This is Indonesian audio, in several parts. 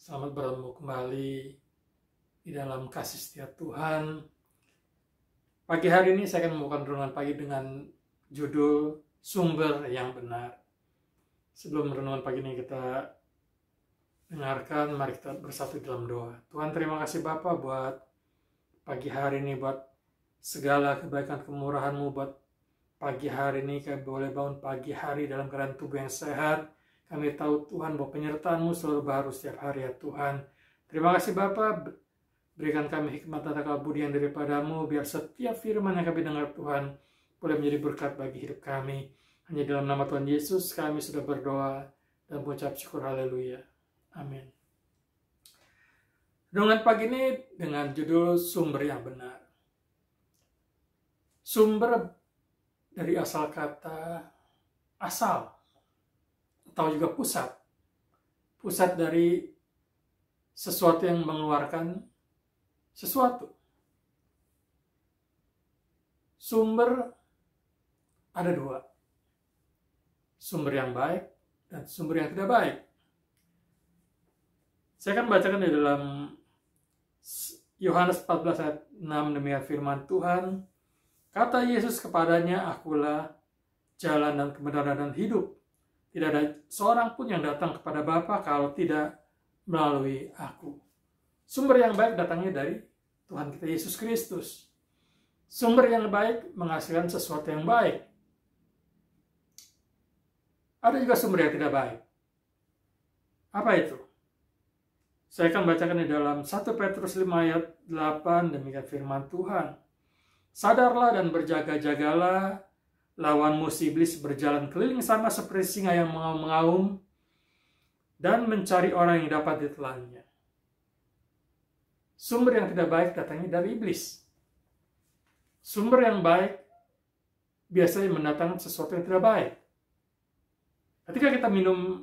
Selamat bertemu kembali di dalam kasih setia Tuhan. Pagi hari ini saya akan membawakan renungan pagi dengan judul Sumber yang Benar. Sebelum renungan pagi ini kita dengarkan, mari kita bersatu dalam doa. Tuhan, terima kasih Bapa buat pagi hari ini, buat segala kebaikan kemurahan-Mu, buat pagi hari ini kami boleh bangun pagi hari dalam keadaan tubuh yang sehat. Kami tahu Tuhan bahwa penyertaan-Mu selalu baru setiap hari ya Tuhan. Terima kasih Bapa, berikan kami hikmat dan kebudian daripada-Mu, biar setiap firman yang kami dengar Tuhan boleh menjadi berkat bagi hidup kami. Hanya dalam nama Tuhan Yesus kami sudah berdoa dan mengucap syukur, haleluya. Amin. Renungan pagi ini dengan judul Sumber yang Benar. Sumber dari asal kata asal atau juga pusat dari sesuatu yang mengeluarkan sesuatu. Sumber ada dua, sumber yang baik dan sumber yang tidak baik. Saya akan bacakan di dalam Yohanes 14 ayat 6, demikian firman Tuhan. Kata Yesus kepadanya, akulah jalan dan kebenaran dan hidup. Tidak ada seorang pun yang datang kepada Bapa kalau tidak melalui aku. Sumber yang baik datangnya dari Tuhan kita Yesus Kristus. Sumber yang baik menghasilkan sesuatu yang baik. Ada juga sumber yang tidak baik. Apa itu? Saya akan bacakan di dalam 1 Petrus 5 ayat 8, demikian firman Tuhan. Sadarlah dan berjaga-jagalah, lawan musuh iblis berjalan keliling sama seperti singa yang mengaum-ngaum dan mencari orang yang dapat ditelannya. Sumber yang tidak baik datangnya dari iblis. Sumber yang baik biasanya mendatangkan sesuatu yang tidak baik. Ketika kita minum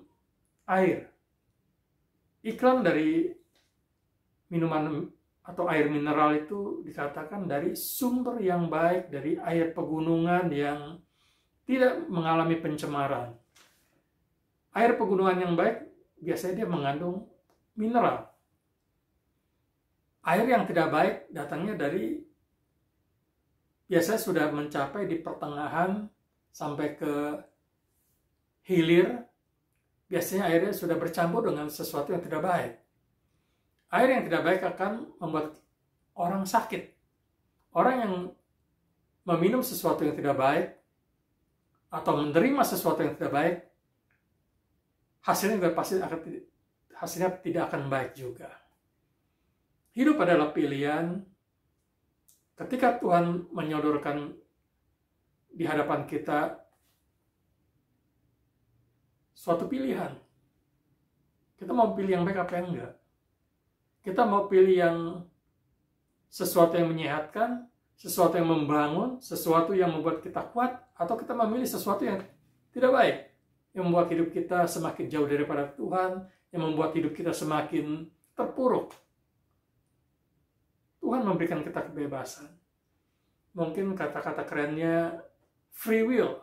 air, iklan dari minuman atau air mineral itu dikatakan dari sumber yang baik, dari air pegunungan yang tidak mengalami pencemaran. Air pegunungan yang baik biasanya dia mengandung mineral. Air yang tidak baik datangnya dari biasanya sudah mencapai di pertengahan sampai ke hilir. Biasanya airnya sudah bercampur dengan sesuatu yang tidak baik. Air yang tidak baik akan membuat orang sakit. Orang yang meminum sesuatu yang tidak baik atau menerima sesuatu yang tidak baik, hasilnya tidak akan baik juga. Hidup adalah pilihan. Ketika Tuhan menyodorkan di hadapan kita suatu pilihan, kita mau pilih yang baik apa yang enggak. Kita mau pilih yang sesuatu yang menyehatkan, sesuatu yang membangun, sesuatu yang membuat kita kuat, atau kita memilih sesuatu yang tidak baik, yang membuat hidup kita semakin jauh daripada Tuhan, yang membuat hidup kita semakin terpuruk. Tuhan memberikan kita kebebasan. Mungkin kata-kata kerennya free will,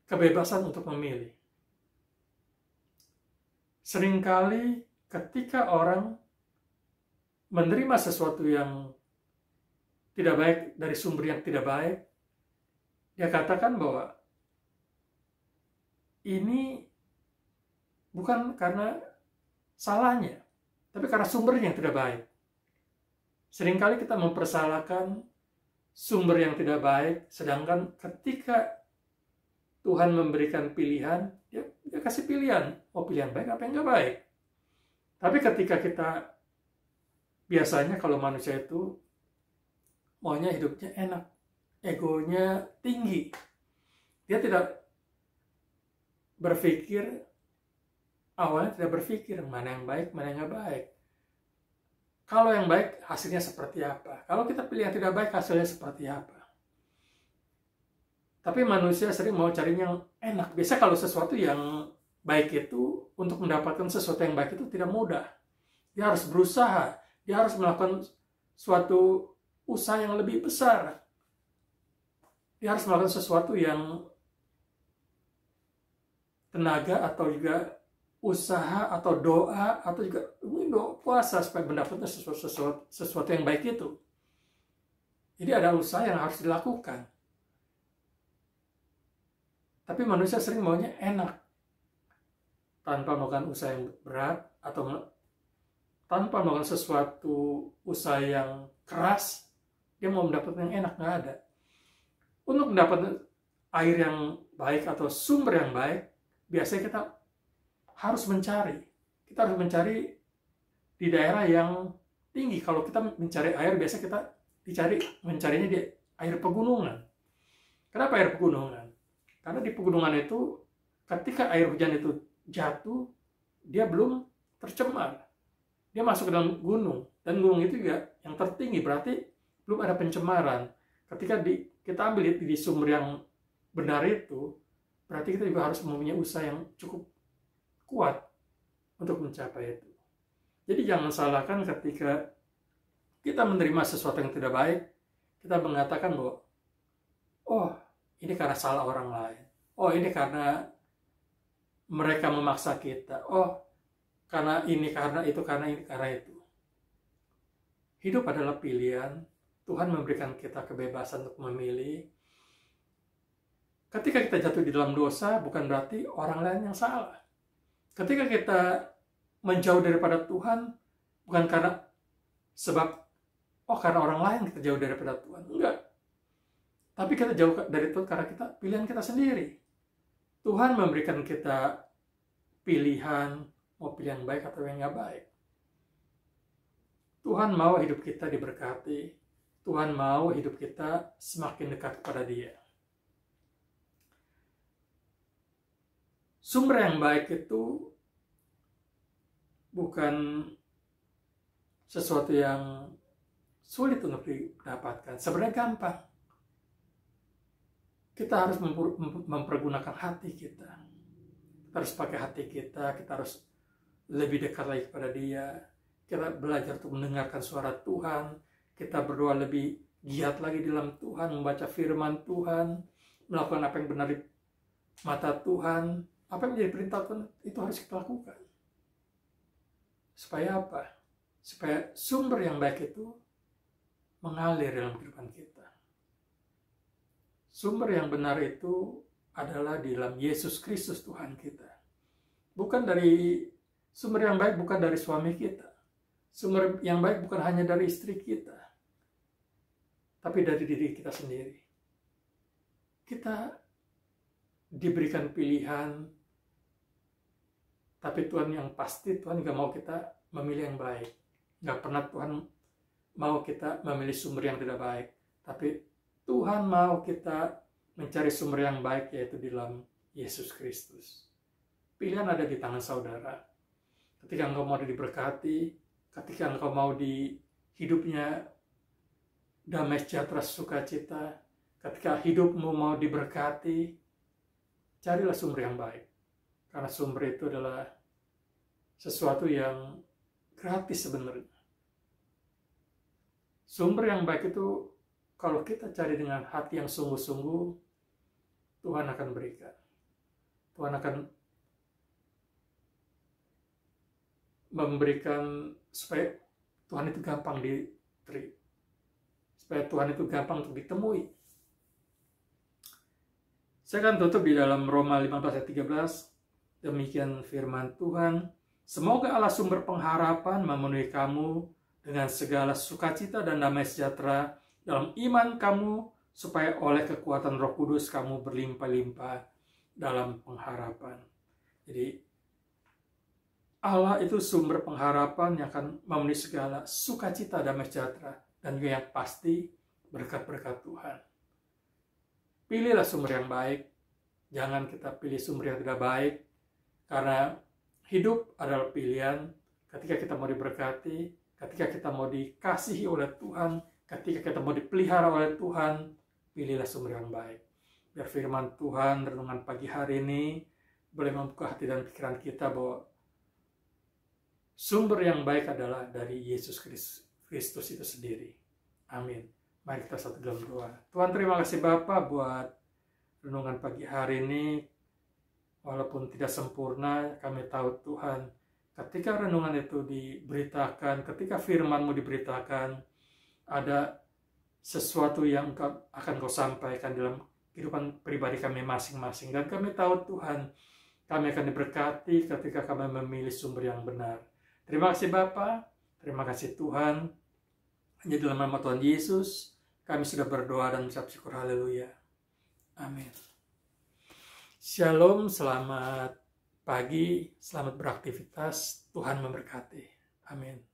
kebebasan untuk memilih. Seringkali ketika orang menerima sesuatu yang tidak baik dari sumber yang tidak baik, dia katakan bahwa ini bukan karena salahnya, tapi karena sumbernya yang tidak baik. Seringkali kita mempersalahkan sumber yang tidak baik, sedangkan ketika Tuhan memberikan pilihan, dia kasih pilihan, mau pilihan baik apa yang nggak baik. Tapi ketika kita, biasanya kalau manusia itu maunya hidupnya enak, egonya tinggi. Dia tidak berpikir, awalnya tidak berpikir mana yang baik, mana yang nggak baik. Kalau yang baik hasilnya seperti apa? Kalau kita pilih yang tidak baik hasilnya seperti apa? Tapi manusia sering mau carinya yang enak. Biasa kalau sesuatu yang baik itu, untuk mendapatkan sesuatu yang baik itu tidak mudah. Dia harus berusaha. Dia harus melakukan suatu usaha yang lebih besar. Dia harus melakukan sesuatu yang tenaga atau juga usaha atau doa atau juga doa puasa supaya mendapatkan sesuatu yang baik itu. Jadi ada usaha yang harus dilakukan. Tapi manusia sering maunya enak. Tanpa melakukan usaha yang berat atau tanpa melakukan sesuatu usaha yang keras, dia mau mendapatkan yang enak, nggak ada. Untuk mendapatkan air yang baik atau sumber yang baik, biasanya kita harus mencari. Kita harus mencari di daerah yang tinggi. Kalau kita mencari air, biasanya kita mencarinya di air pegunungan. Kenapa air pegunungan? Karena di pegunungan itu, ketika air hujan itu jatuh, dia belum tercemar. Dia masuk ke dalam gunung. Dan gunung itu juga yang tertinggi, berarti belum ada pencemaran. Ketika kita ambil di sumber yang benar itu, berarti kita juga harus mempunyai usaha yang cukup kuat untuk mencapai itu. Jadi jangan salahkan ketika kita menerima sesuatu yang tidak baik, kita mengatakan bahwa, oh, ini karena salah orang lain. Oh, ini karena mereka memaksa kita. Oh, karena ini, karena itu, karena ini, karena itu. Hidup adalah pilihan. Tuhan memberikan kita kebebasan untuk memilih. Ketika kita jatuh di dalam dosa, bukan berarti orang lain yang salah. Ketika kita menjauh daripada Tuhan, bukan karena karena orang lain kita jauh daripada Tuhan. Enggak. Tapi kita jauh dari Tuhan karena pilihan kita sendiri. Tuhan memberikan kita pilihan, mau pilih yang baik atau yang nggak baik. Tuhan mau hidup kita diberkati. Tuhan mau hidup kita semakin dekat kepada Dia. Sumber yang baik itu bukan sesuatu yang sulit untuk didapatkan. Sebenarnya gampang. Kita harus mempergunakan hati kita. Kita harus pakai hati kita. Kita harus lebih dekat lagi kepada Dia. Kita belajar untuk mendengarkan suara Tuhan. Kita berdoa lebih giat lagi di dalam Tuhan. Membaca firman Tuhan. Melakukan apa yang benar di mata Tuhan. Apa yang menjadi perintah Tuhan, itu harus kita lakukan. Supaya apa? Supaya sumber yang baik itu mengalir dalam kehidupan kita. Sumber yang benar itu adalah di dalam Yesus Kristus Tuhan kita. Bukan dari sumber yang baik, bukan dari suami kita. Sumber yang baik bukan hanya dari istri kita, tapi dari diri kita sendiri. Kita diberikan pilihan, tapi Tuhan yang pasti, Tuhan juga mau kita memilih yang baik. Nggak pernah Tuhan mau kita memilih sumber yang tidak baik. Tapi Tuhan mau kita mencari sumber yang baik, yaitu di dalam Yesus Kristus. Pilihan ada di tangan saudara. Ketika engkau mau diberkati, ketika engkau mau di hidupnya damai sejahtera sukacita, ketika hidupmu mau diberkati, carilah sumber yang baik. Karena sumber itu adalah sesuatu yang gratis sebenarnya. Sumber yang baik itu kalau kita cari dengan hati yang sungguh-sungguh, Tuhan akan berikan. Tuhan akan memberikan supaya Tuhan itu gampang diterima. Supaya Tuhan itu gampang untuk ditemui. Saya akan tutup di dalam Roma 15 ayat 13. Demikian firman Tuhan. Semoga Allah sumber pengharapan memenuhi kamu dengan segala sukacita dan damai sejahtera dalam iman kamu, supaya oleh kekuatan Roh Kudus kamu berlimpah-limpah dalam pengharapan. Jadi Allah itu sumber pengharapan yang akan memenuhi segala sukacita, damai sejahtera, dan juga yang pasti berkat-berkat Tuhan. Pilihlah sumber yang baik. Jangan kita pilih sumber yang tidak baik. Karena hidup adalah pilihan. Ketika kita mau diberkati, ketika kita mau dikasihi oleh Tuhan, ketika kita mau dipelihara oleh Tuhan, pilihlah sumber yang baik. Biar firman Tuhan renungan pagi hari ini boleh membuka hati dan pikiran kita bahwa sumber yang baik adalah dari Yesus Kristus itu sendiri. Amin. Mari kita satu dalam doa. Tuhan, terima kasih Bapa buat renungan pagi hari ini. Walaupun tidak sempurna, kami tahu Tuhan, ketika renungan itu diberitakan, ketika firman-Mu diberitakan, ada sesuatu yang akan Kau sampaikan dalam kehidupan pribadi kami masing-masing. Dan kami tahu Tuhan, kami akan diberkati ketika kami memilih sumber yang benar. Terima kasih Bapa, terima kasih Tuhan. Hanya dalam nama Tuhan Yesus, kami sudah berdoa dan mengucap syukur. Haleluya. Amin. Shalom, selamat pagi, selamat beraktivitas. Tuhan memberkati. Amin.